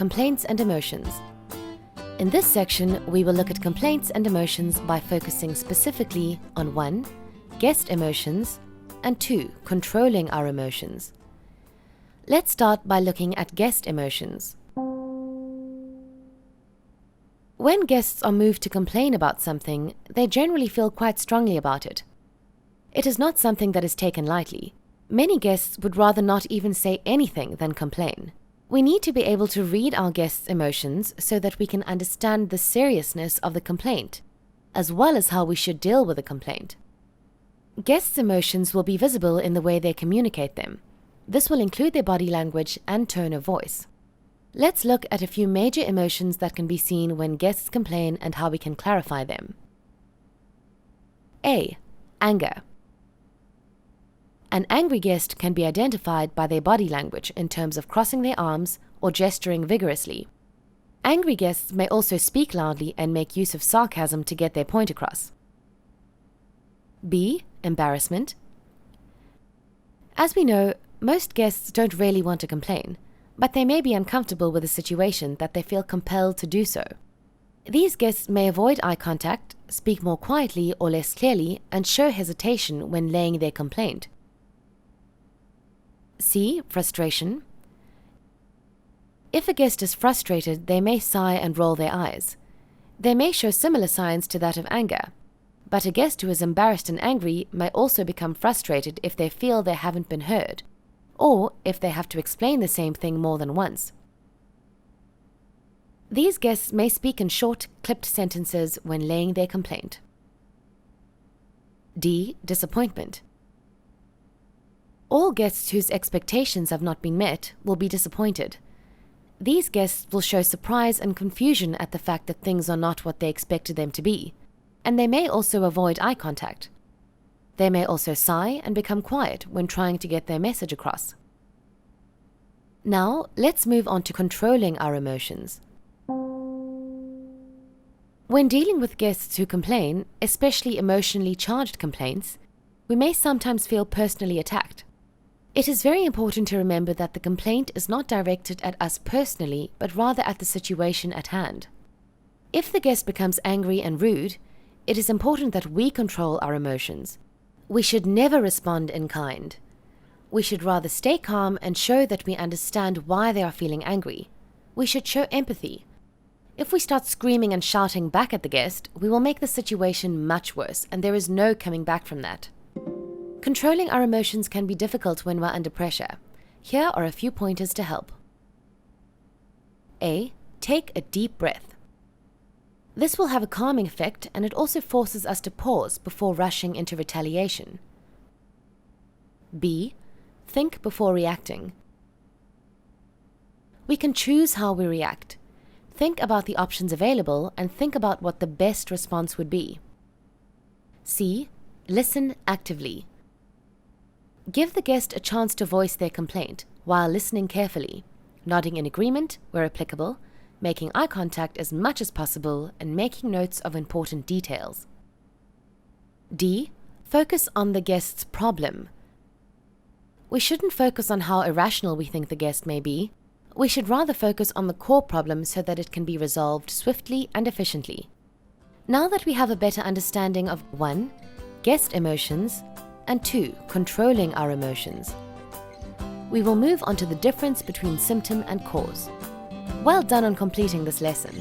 complaints and emotions. In this section, we will look at complaints and emotions by focusing specifically on 1. Guest emotions, and 2. Controlling our emotions. Let's start by looking at guest emotions. When guests are moved to complain about something, they generally feel quite strongly about it. It is not something that is taken lightly. Many guests would rather not even say anything than complain. We need to be able to read our guests' emotions so that we can understand the seriousness of the complaint, as well as how we should deal with the complaint. Guests' emotions will be visible in the way they communicate them. This will include their body language and tone of voice. Let's look at a few major emotions that can be seen when guests complain and how we can clarify them. A. Anger. An angry guest can be identified by their body language in terms of crossing their arms or gesturing vigorously. Angry guests may also speak loudly and make use of sarcasm to get their point across. B. Embarrassment. As we know, most guests don't really want to complain, but they may be uncomfortable with a situation that they feel compelled to do so. These guests may avoid eye contact, speak more quietly or less clearly, and show hesitation when laying their complaint. C. Frustration. If a guest is frustrated, they may sigh and roll their eyes. They may show similar signs to that of anger, but a guest who is embarrassed and angry may also become frustrated if they feel they haven't been heard, or if they have to explain the same thing more than once. These guests may speak in short, clipped sentences when laying their complaint. D. Disappointment. All guests whose expectations have not been met will be disappointed. These guests will show surprise and confusion at the fact that things are not what they expected them to be, and they may also avoid eye contact. They may also sigh and become quiet when trying to get their message across. Now, let's move on to controlling our emotions. When dealing with guests who complain, especially emotionally charged complaints, we may sometimes feel personally attacked. It is very important to remember that the complaint is not directed at us personally, but rather at the situation at hand. If the guest becomes angry and rude, it is important that we control our emotions. We should never respond in kind. We should rather stay calm and show that we understand why they are feeling angry. We should show empathy. If we start screaming and shouting back at the guest, we will make the situation much worse, and there is no coming back from that. Controlling our emotions can be difficult when we're under pressure. Here are a few pointers to help. A. Take a deep breath. This will have a calming effect, and it also forces us to pause before rushing into retaliation. B. Think before reacting. We can choose how we react. Think about the options available and think about what the best response would be. C. Listen actively. Give the guest a chance to voice their complaint while listening carefully, nodding in agreement where applicable, making eye contact as much as possible, and making notes of important details. D. Focus on the guest's problem. We shouldn't focus on how irrational we think the guest may be. We should rather focus on the core problem so that it can be resolved swiftly and efficiently. Now that we have a better understanding of 1. Guest emotions, and 2. Controlling our emotions, we will move on to the difference between symptom and cause. Well done on completing this lesson.